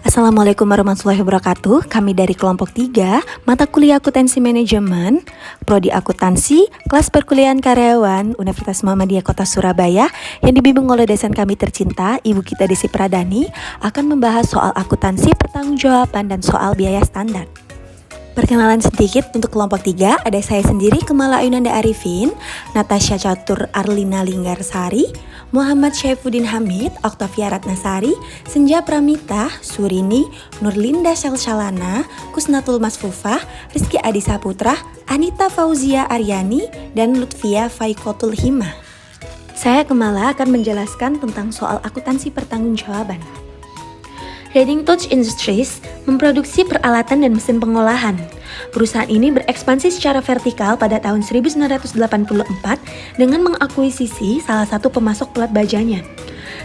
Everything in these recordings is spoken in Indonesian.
Assalamualaikum warahmatullahi wabarakatuh. Kami dari kelompok 3, mata kuliah akuntansi manajemen, prodi akuntansi, kelas perkuliahan karyawan Universitas Muhammadiyah Kota Surabaya yang dibimbing oleh dosen kami tercinta, Ibu kita Desi Pradani, akan membahas soal akuntansi pertanggungjawaban dan soal biaya standar. Perkenalan sedikit untuk kelompok 3, ada saya sendiri Kemala Ayunanda Arifin, Natasha Catur Arlina Linggarsari, Muhammad Syaifuddin Hamid, Oktavia Ratnasari, Senja Pramita, Surini, Nurlinda Shalshalana, Kusnatul Masfufah, Rizky Adi Saputra, Anita Fauzia Aryani, dan Lutfia Faikotul Himah. Saya Kemala akan menjelaskan tentang soal akuntansi pertanggungjawaban. Reading Touch Industries memproduksi peralatan dan mesin pengolahan. Perusahaan ini berekspansi secara vertikal pada tahun 1984 dengan mengakuisisi salah satu pemasok pelat bajanya,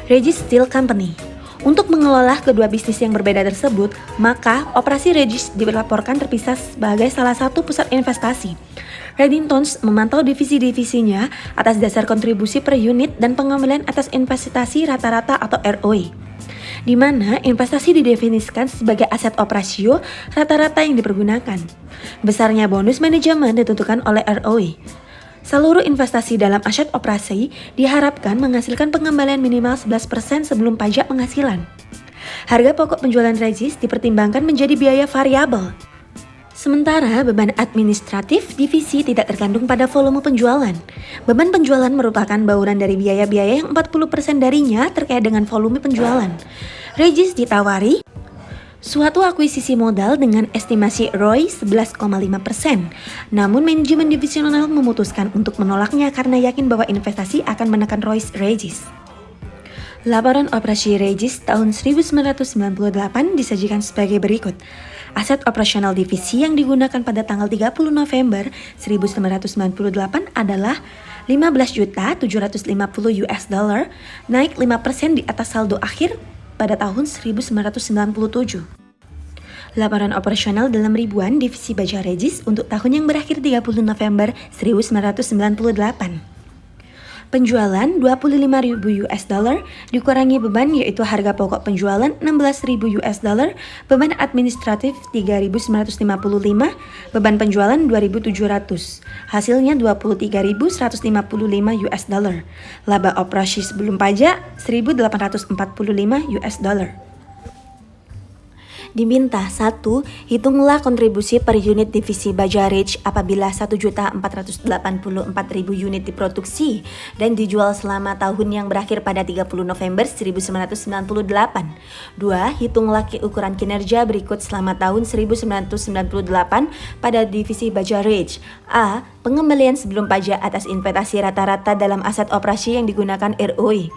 Regis Steel Company. Untuk mengelola kedua bisnis yang berbeda tersebut, maka operasi Regis dilaporkan terpisah sebagai salah satu pusat investasi. Readington memantau divisi-divisinya atas dasar kontribusi per unit dan pengambilan atas investasi rata-rata atau ROI, di mana investasi didefinisikan sebagai aset operasio rata-rata yang dipergunakan. Besarnya bonus manajemen ditentukan oleh ROI. Seluruh investasi dalam aset operasi diharapkan menghasilkan pengembalian minimal 11% sebelum pajak penghasilan. Harga pokok penjualan Regis dipertimbangkan menjadi biaya variabel. Sementara beban administratif divisi tidak terkandung pada volume penjualan. Beban penjualan merupakan bauran dari biaya-biaya yang 40% darinya terkait dengan volume penjualan. Regis ditawari suatu akuisisi modal dengan estimasi ROI 11,5%. Namun manajemen divisional memutuskan untuk menolaknya karena yakin bahwa investasi akan menekan ROI Regis. Laporan operasi Regis tahun 1998 disajikan sebagai berikut. Aset operasional divisi yang digunakan pada tanggal 30 November 1998 adalah 15.750 US dollar, naik 5% di atas saldo akhir pada tahun 1997. Laporan operasional dalam ribuan divisi baja Regis untuk tahun yang berakhir 30 November 1998. Penjualan 25.000 US dollar dikurangi beban yaitu harga pokok penjualan 16.000 US dollar, beban administratif 3.955, beban penjualan 2.700, hasilnya 23.155 US dollar. Laba operasi sebelum pajak 1.845 US dollar. Diminta 1. Hitunglah kontribusi per unit divisi baja Rich apabila 1.484.000 unit diproduksi dan dijual selama tahun yang berakhir pada 30 November 1998. 2. Hitunglah ukuran kinerja berikut selama tahun 1998 pada divisi baja Rich. A. Pengembalian sebelum pajak atas investasi rata-rata dalam aset operasi yang digunakan ROI.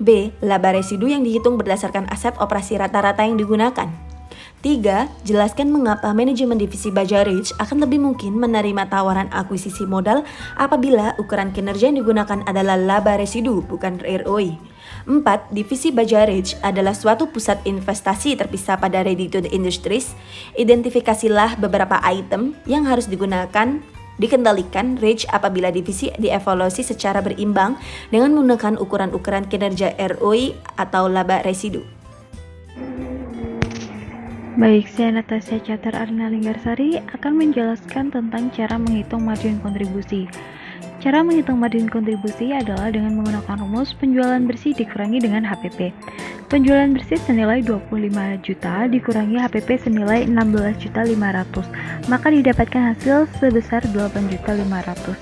B. Laba residu yang dihitung berdasarkan aset operasi rata-rata yang digunakan. 3. Jelaskan mengapa manajemen divisi baja Rich akan lebih mungkin menerima tawaran akuisisi modal apabila ukuran kinerja yang digunakan adalah laba residu bukan ROI. 4. Divisi baja Rich adalah suatu pusat investasi terpisah pada Readington Industries. Identifikasilah beberapa item yang harus dikendalikan Rich apabila divisi dievaluasi secara berimbang dengan menggunakan ukuran-ukuran kinerja ROI atau laba residu. Baik, saya Natasha Catur Arlina Linggarsari akan menjelaskan tentang cara menghitung margin kontribusi. Cara menghitung margin kontribusi adalah dengan menggunakan rumus penjualan bersih dikurangi dengan HPP. Penjualan bersih senilai 25 juta dikurangi HPP senilai 16.500, maka didapatkan hasil sebesar 8.500.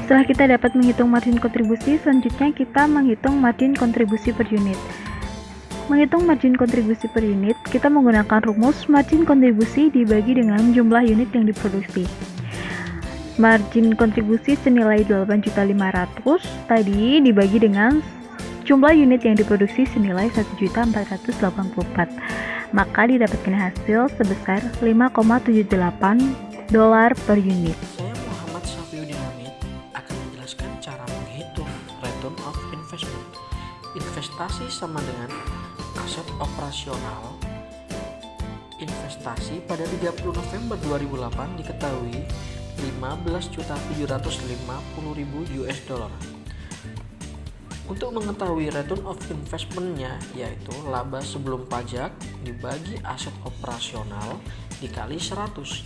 Setelah kita dapat menghitung margin kontribusi, selanjutnya kita menghitung margin kontribusi per unit. Menghitung margin kontribusi per unit, kita menggunakan rumus margin kontribusi dibagi dengan jumlah unit yang diproduksi. Margin kontribusi senilai 8.500 tadi dibagi dengan jumlah unit yang diproduksi senilai 1.484, maka didapatkan hasil sebesar $5,78 per unit. Saya Muhammad Syaifuddin Hamid akan menjelaskan cara menghitung return of investment. Investasi sama dengan aset operasional. Investasi pada 30 November 2008 diketahui 15.750.000 US dollar. Untuk mengetahui return of investment-nya, yaitu laba sebelum pajak dibagi aset operasional dikali 100.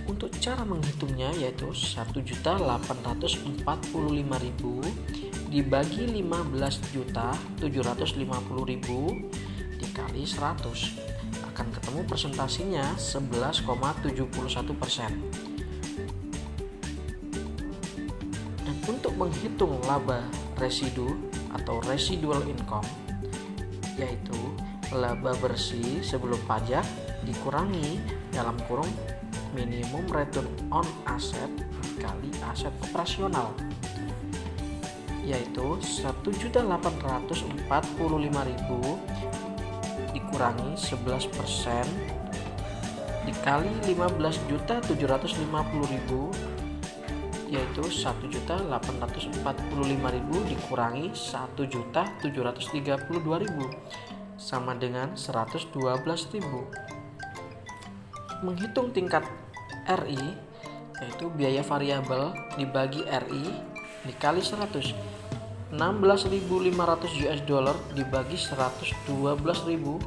Untuk cara menghitungnya yaitu 1.845.000 dibagi 15.750.000 dikali 100 akan ketemu persentasinya 11,71%. Dan untuk menghitung laba residu atau residual income, yaitu laba bersih sebelum pajak dikurangi dalam kurung minimum return on asset dikali aset operasional, yaitu 1.845.000 dikurangi 11% dikali 15.750.000, yaitu 1.845.000 dikurangi 1.732.000 sama dengan 112.000. Menghitung tingkat RI, yaitu biaya variabel dibagi RI dikali 100. 16.500 US dollar dibagi 112.000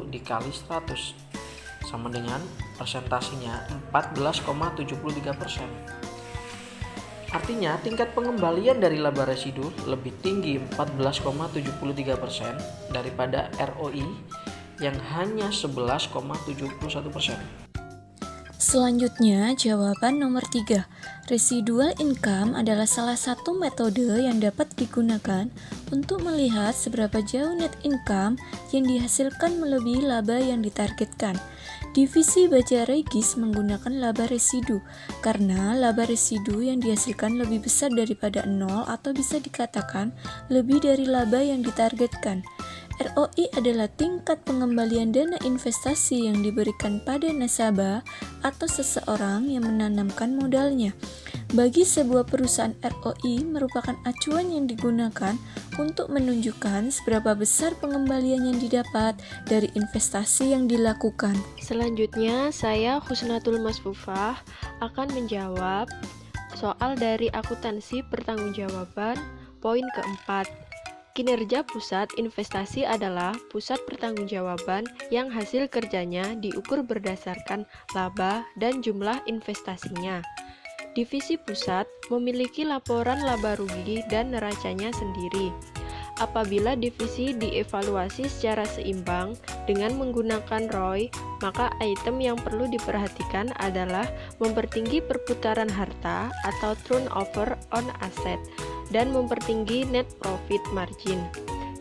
dikali 100 sama dengan persentasinya 14,73%. Artinya tingkat pengembalian dari laba residu lebih tinggi 14,73% daripada ROI yang hanya 11,71%. Selanjutnya, jawaban nomor 3. Residual income adalah salah satu metode yang dapat digunakan untuk melihat seberapa jauh net income yang dihasilkan melebihi laba yang ditargetkan. Divisi baja Regis menggunakan laba residu karena laba residu yang dihasilkan lebih besar daripada 0 atau bisa dikatakan lebih dari laba yang ditargetkan. ROI adalah tingkat pengembalian dana investasi yang diberikan pada nasabah atau seseorang yang menanamkan modalnya. Bagi sebuah perusahaan, ROI merupakan acuan yang digunakan untuk menunjukkan seberapa besar pengembalian yang didapat dari investasi yang dilakukan. Selanjutnya, saya Husnatul Masfufah akan menjawab soal dari akuntansi pertanggungjawaban poin keempat. Kinerja pusat investasi adalah pusat pertanggungjawaban yang hasil kerjanya diukur berdasarkan laba dan jumlah investasinya. Divisi pusat memiliki laporan laba rugi dan neracanya sendiri. Apabila divisi dievaluasi secara seimbang dengan menggunakan ROI, maka item yang perlu diperhatikan adalah mempertinggi perputaran harta atau turnover on asset dan mempertinggi net profit margin.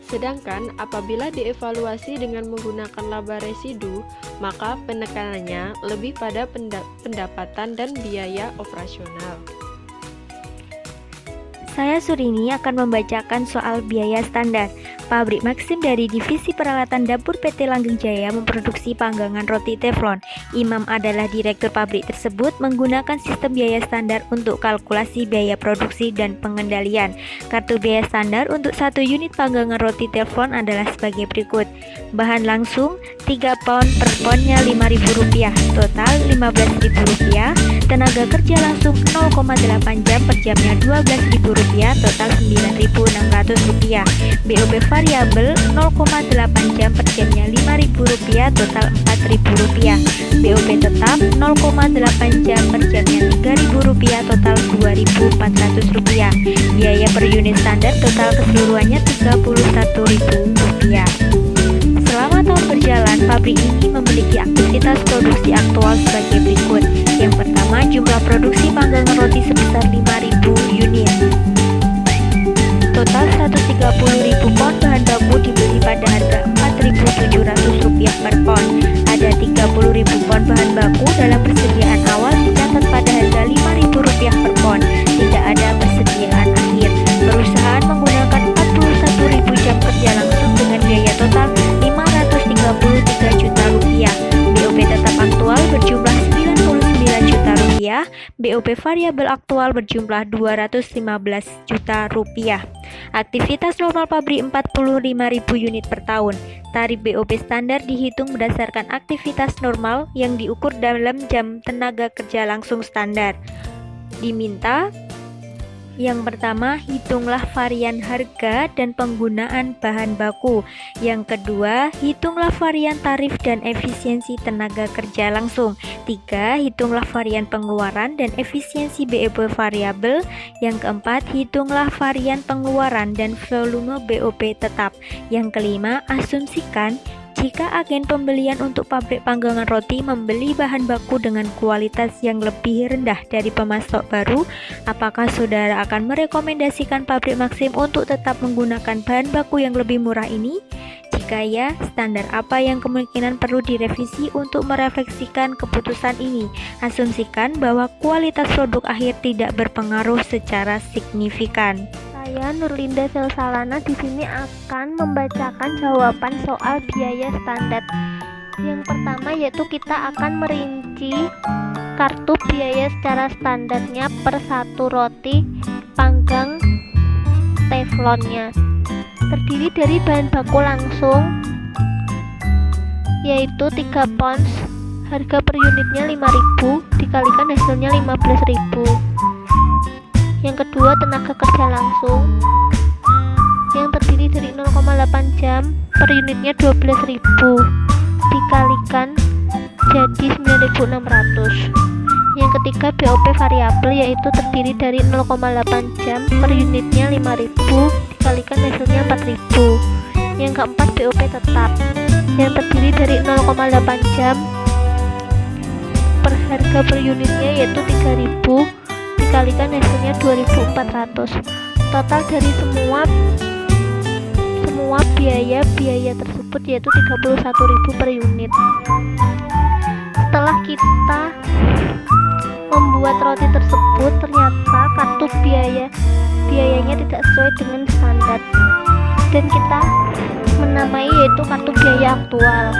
Sedangkan apabila dievaluasi dengan menggunakan laba residu, maka penekanannya lebih pada pendapatan dan biaya operasional. Saya Surini akan membacakan soal biaya standar. Pabrik Maxim dari Divisi Peralatan Dapur PT Langgeng Jaya memproduksi panggangan roti teflon. Imam adalah direktur pabrik tersebut menggunakan sistem biaya standar untuk kalkulasi biaya produksi dan pengendalian. Kartu biaya standar untuk 1 unit panggangan roti teflon adalah sebagai berikut. Bahan langsung 3 pound per poundnya Rp5.000, total Rp15.000. Tenaga kerja langsung 0,8 jam per jamnya Rp12.000, total Rp9.600. BOP variabel 0,8 jam per jamnya Rp5.000, total Rp4.000. BOP tetap 0,8 jam per jamnya Rp3.000, total Rp2.400. Biaya per unit standar total keseluruhannya Rp31.000. Selama tahun berjalan, pabrik ini memiliki aktivitas produksi aktual sebagai berikut. Yang pertama, jumlah produksi panggangan roti sebesar 5.000 unit. Total 130.000 pound bahan baku dibeli pada harga Rp4.700 per pound. Ada 30.000 pound bahan baku dalam persediaan awal dicatat pada harga Rp5.000 per pound. Tidak ada persediaan akhir. Perusahaan menggunakan 41.000 jam kerja langsung dengan biaya total Rp533 juta. BOP tetap aktual berjumlah Rp99 juta. BOP variabel aktual berjumlah Rp215 juta. Aktivitas normal pabrik 45.000 unit per tahun. Tarif BOP standar dihitung berdasarkan aktivitas normal yang diukur dalam jam tenaga kerja langsung standar. Diminta Yang pertama, hitunglah varian harga dan penggunaan bahan baku. Yang kedua, hitunglah varian tarif dan efisiensi tenaga kerja langsung. 3. Hitunglah varian pengeluaran dan efisiensi BOP variabel. Yang keempat, hitunglah varian pengeluaran dan volume BOP tetap. Yang kelima, asumsikan jika agen pembelian untuk pabrik panggangan roti membeli bahan baku dengan kualitas yang lebih rendah dari pemasok baru, apakah saudara akan merekomendasikan Pabrik Maxim untuk tetap menggunakan bahan baku yang lebih murah ini? Jika ya, standar apa yang kemungkinan perlu direvisi untuk merefleksikan keputusan ini? Asumsikan bahwa kualitas produk akhir tidak berpengaruh secara signifikan. Saya Nurlinda Selsalana di sini akan membacakan jawaban soal biaya standar. Yang pertama yaitu kita akan merinci kartu biaya secara standarnya per satu roti panggang teflonnya. Terdiri dari bahan baku langsung yaitu 3 pounds, harga per unitnya 5.000 dikalikan hasilnya 15.000. Yang kedua, tenaga kerja langsung yang terdiri dari 0,8 jam, per unitnya 12.000 dikalikan jadi 9.600. Yang ketiga, BOP variabel yaitu terdiri dari 0,8 jam, per unitnya 5.000 dikalikan hasilnya 4.000. Yang keempat, BOP tetap yang terdiri dari 0,8 jam, per harga per unitnya yaitu 3.000 dikalikan hasilnya 2.400. Total dari semua biaya tersebut yaitu 31.000 per unit. Setelah kita membuat roti tersebut, ternyata kartu biayanya tidak sesuai dengan standar dan kita menamai yaitu kartu biaya aktual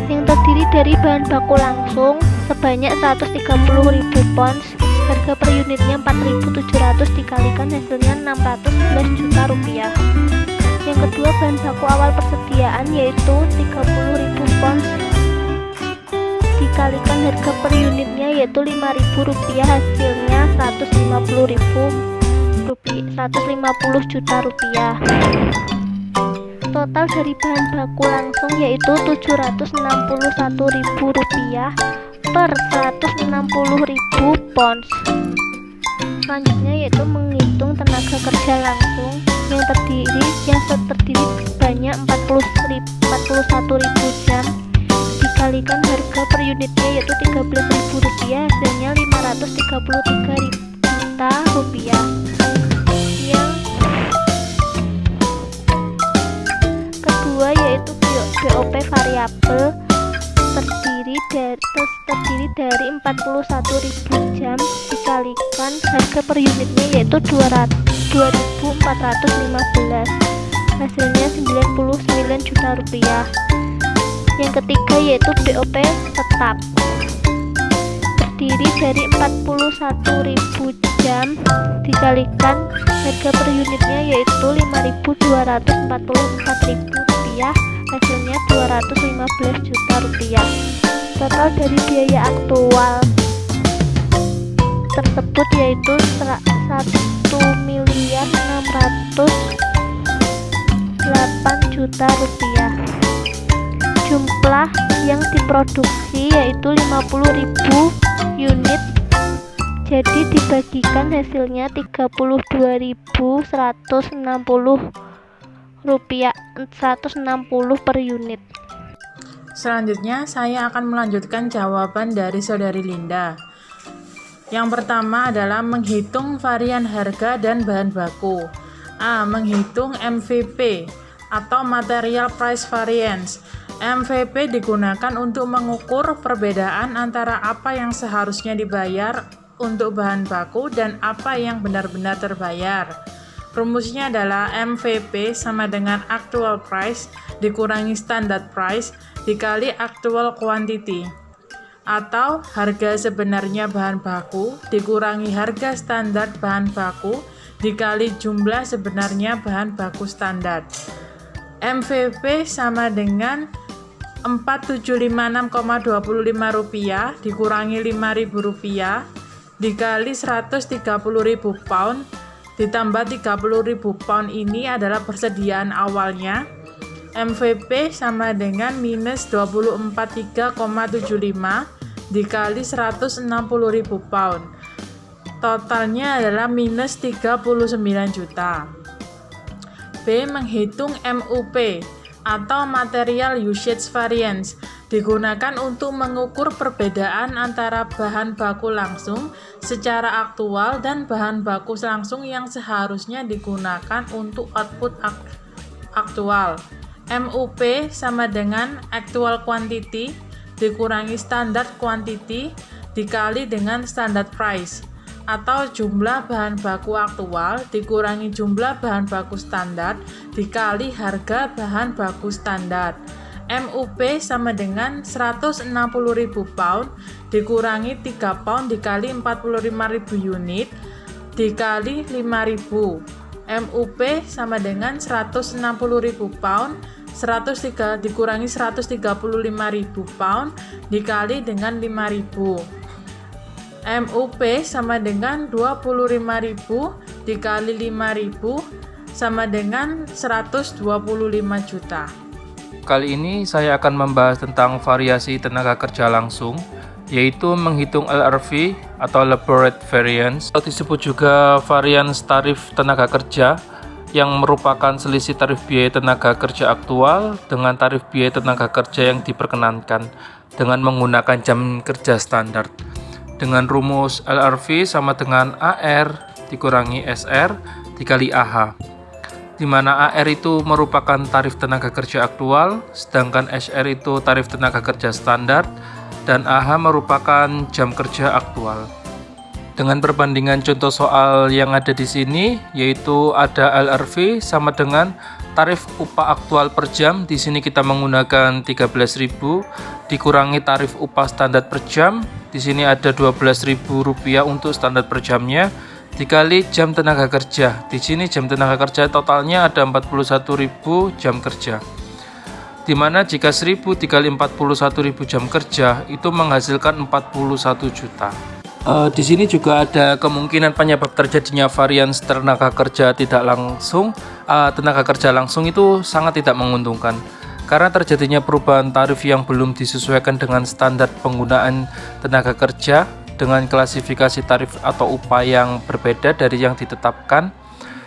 yang terdiri dari bahan baku langsung sebanyak 130.000 pounds, harga per unitnya 4.700 dikalikan hasilnya 611 juta rupiah. Yang kedua, bahan baku awal persediaan yaitu 30.000 pounds dikalikan harga per unitnya yaitu 5.000 rupiah, hasilnya 150 juta rupiah. Total dari bahan baku langsung yaitu 761.000 rupiah per 160.000 pounds. Selanjutnya yaitu menghitung tenaga kerja langsung yang terdiri banyak 41.000 jam dikalikan harga per unitnya yaitu 13.000 rupiah, hasilnya 533 juta rupiah. Yang kedua yaitu BOP variabel terdiri dari 41.000 jam dikalikan harga per unitnya yaitu 2.415, hasilnya 99 juta rupiah. Yang ketiga yaitu BOP tetap terdiri dari 41.000 jam dikalikan harga per unitnya yaitu 5.244.000 rupiah, hasilnya 215 juta rupiah. Total dari biaya aktual tersebut yaitu 1.608 juta rupiah. Jumlah yang diproduksi yaitu 50.000 unit, jadi dibagikan hasilnya 32.160 rupiah 160 per unit. Selanjutnya saya akan melanjutkan jawaban dari Saudari Linda. Yang pertama adalah menghitung varian harga dan bahan baku. A. Menghitung MVP atau Material Price Variance. MVP digunakan untuk mengukur perbedaan antara apa yang seharusnya dibayar untuk bahan baku dan apa yang benar-benar terbayar. Rumusnya adalah MVP sama dengan actual price dikurangi standard price dikali actual quantity, atau harga sebenarnya bahan baku dikurangi harga standar bahan baku dikali jumlah sebenarnya bahan baku standar. MVP sama dengan 4.756,25 rupiah dikurangi 5.000 rupiah dikali 130.000 pound ditambah 30.000 pound ini adalah persediaan awalnya. MVP sama dengan minus 243,75 dikali 160.000 pound. Totalnya adalah minus 39 juta. B. Menghitung MUP atau Material Usage Variance, digunakan untuk mengukur perbedaan antara bahan baku langsung secara aktual dan bahan baku langsung yang seharusnya digunakan untuk output aktual. MUP sama dengan Actual Quantity dikurangi Standard Quantity dikali dengan Standard Price, atau jumlah bahan baku aktual dikurangi jumlah bahan baku standar dikali harga bahan baku standar. MUP sama dengan 160.000 pound dikurangi 3 pound dikali 45.000 unit dikali 5.000. MUP sama dengan 160.000 pound 103 dikurangi 135.000 pound dikali dengan 5.000. MUP sama dengan 25.000 dikali 5.000 sama dengan 125 juta. Kali ini saya akan membahas tentang variasi tenaga kerja langsung, yaitu menghitung LRV atau Labor Rate Variance, atau disebut juga varians tarif tenaga kerja, yang merupakan selisih tarif biaya tenaga kerja aktual dengan tarif biaya tenaga kerja yang diperkenankan dengan menggunakan jam kerja standar. Dengan rumus LRV sama dengan AR dikurangi SR dikali AH, di mana AR itu merupakan tarif tenaga kerja aktual, sedangkan SR itu tarif tenaga kerja standar, dan AH merupakan jam kerja aktual. Dengan perbandingan contoh soal yang ada di sini, yaitu ada LRV sama dengan tarif upah aktual per jam. Di sini kita menggunakan 13.000 dikurangi tarif upah standar per jam. Di sini ada Rp12.000 untuk standar per jamnya dikali jam tenaga kerja. Di sini jam tenaga kerja totalnya ada 41.000 jam kerja. Di mana jika 1.000 dikali 41.000 jam kerja itu menghasilkan 41 juta. Di sini juga ada kemungkinan penyebab terjadinya varians tenaga kerja tidak langsung. Tenaga kerja langsung itu sangat tidak menguntungkan karena terjadinya perubahan tarif yang belum disesuaikan dengan standar penggunaan tenaga kerja dengan klasifikasi tarif atau upah yang berbeda dari yang ditetapkan.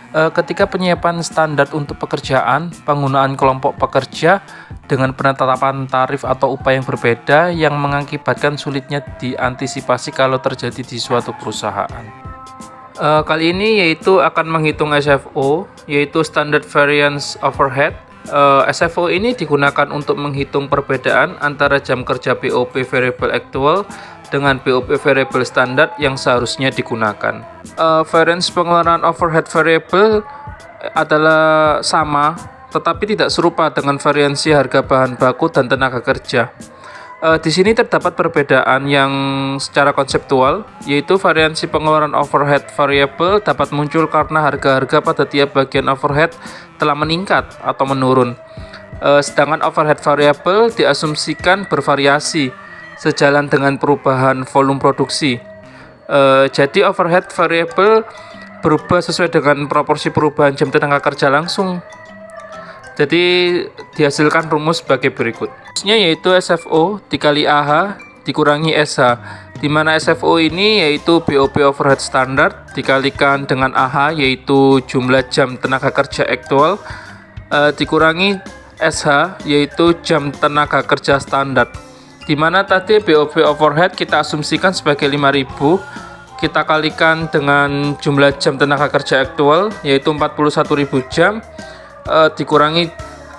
Ketika penyiapan standar untuk pekerjaan, penggunaan kelompok pekerja dengan penetapan tarif atau upah yang berbeda yang mengakibatkan sulitnya diantisipasi kalau terjadi di suatu perusahaan. Kali ini yaitu akan menghitung SFO, yaitu Standard Variance Overhead. SFO ini digunakan untuk menghitung perbedaan antara jam kerja BOP Variable Actual dengan BOP Variable Standard yang seharusnya digunakan. Variance pengeluaran overhead variable adalah sama, tetapi tidak serupa dengan variansi harga bahan baku dan tenaga kerja. Di sini terdapat perbedaan yang secara konseptual, yaitu variansi pengeluaran overhead variable dapat muncul karena harga-harga pada tiap bagian overhead telah meningkat atau menurun. Sedangkan overhead variable diasumsikan bervariasi sejalan dengan perubahan volume produksi. Jadi overhead variable berubah sesuai dengan proporsi perubahan jam tenaga kerja langsung. Jadi dihasilkan rumus sebagai berikut. Rumusnya yaitu SFO dikali AH dikurangi SH, di mana SFO ini yaitu BOP overhead standar dikalikan dengan AH yaitu jumlah jam tenaga kerja aktual dikurangi SH yaitu jam tenaga kerja standar. Di mana tadi BOP overhead kita asumsikan sebagai 5.000, kita kalikan dengan jumlah jam tenaga kerja aktual yaitu 41.000 jam dikurangi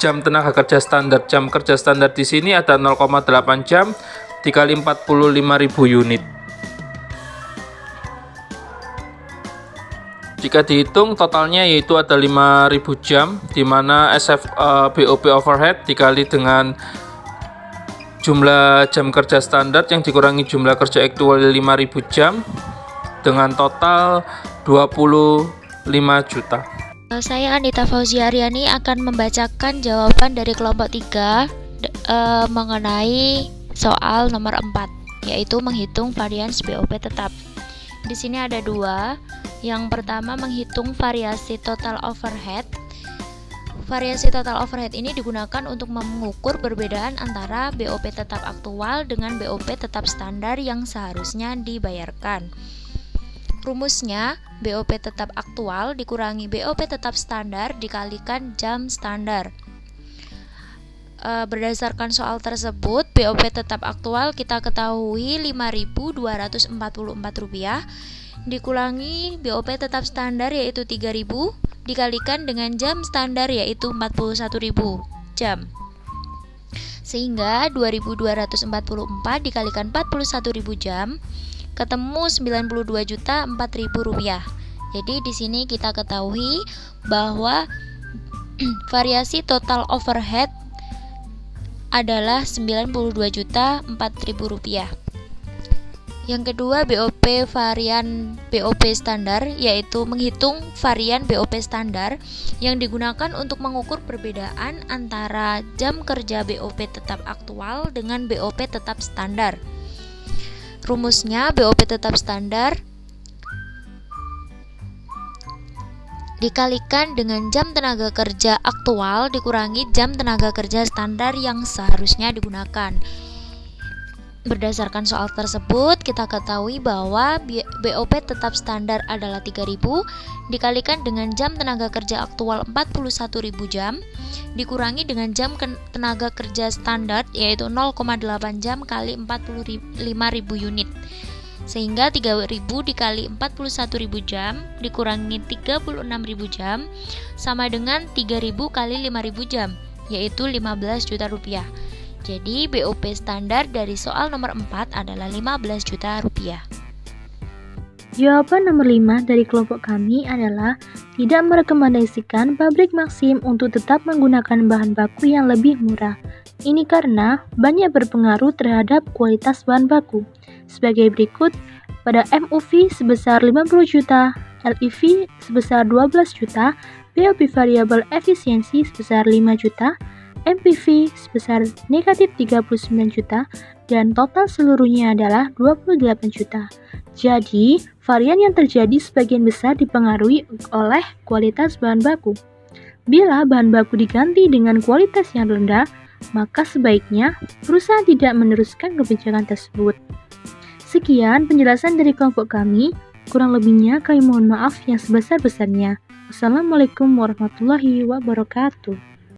jam tenaga kerja standar. Jam kerja standar di sini ada 0,8 jam dikali 45.000 unit. Jika dihitung totalnya yaitu ada 5.000 jam, di mana BOP overhead dikali dengan jumlah jam kerja standar yang dikurangi jumlah kerja aktual 5.000 jam dengan total 25 juta. Saya Anita Fauzia Aryani akan membacakan jawaban dari kelompok 3 mengenai soal nomor 4, yaitu menghitung varians BOP tetap. Di sini ada dua. Yang pertama menghitung variasi total overhead. Variasi total overhead ini digunakan untuk mengukur perbedaan antara BOP tetap aktual dengan BOP tetap standar yang seharusnya dibayarkan. Rumusnya, BOP tetap aktual dikurangi BOP tetap standar dikalikan jam standar. Berdasarkan soal tersebut, BOP tetap aktual kita ketahui Rp5.244 dikurangi BOP tetap standar yaitu 3.000 dikalikan dengan jam standar yaitu 41.000 jam. Sehingga 2.244 dikalikan 41.000 jam ketemu Rp92.004.000. Jadi di sini kita ketahui bahwa variasi total overhead adalah Rp92.004.000. Yang kedua, BOP varian BOP standar, yaitu menghitung varian BOP standar yang digunakan untuk mengukur perbedaan antara jam kerja BOP tetap aktual dengan BOP tetap standar. Rumusnya, BOP tetap standar dikalikan dengan jam tenaga kerja aktual dikurangi jam tenaga kerja standar yang seharusnya digunakan. Berdasarkan soal tersebut, kita ketahui bahwa BOP tetap standar adalah 3.000 dikalikan dengan jam tenaga kerja aktual 41.000 jam dikurangi dengan jam tenaga kerja standar yaitu 0,8 jam kali 45.000 unit. Sehingga 3.000 dikali 41.000 jam dikurangi 36.000 jam sama dengan 3.000 kali 5.000 jam yaitu Rp15 juta. Jadi BOP standar dari soal nomor 4 adalah Rp15 juta. Jawaban nomor 5 dari kelompok kami adalah tidak merekomendasikan pabrik Maxim untuk tetap menggunakan bahan baku yang lebih murah. Ini karena banyak berpengaruh terhadap kualitas bahan baku. Sebagai berikut, pada MUV sebesar 50 juta, LEV sebesar 12 juta, BOP variabel efisiensi sebesar 5 juta, MPV sebesar negatif 39 juta, dan total seluruhnya adalah 28 juta. Jadi, varian yang terjadi sebagian besar dipengaruhi oleh kualitas bahan baku. Bila bahan baku diganti dengan kualitas yang rendah, maka sebaiknya perusahaan tidak meneruskan kebijakan tersebut. Sekian penjelasan dari kelompok kami. Kurang lebihnya kami mohon maaf yang sebesar-besarnya. Wassalamualaikum warahmatullahi wabarakatuh.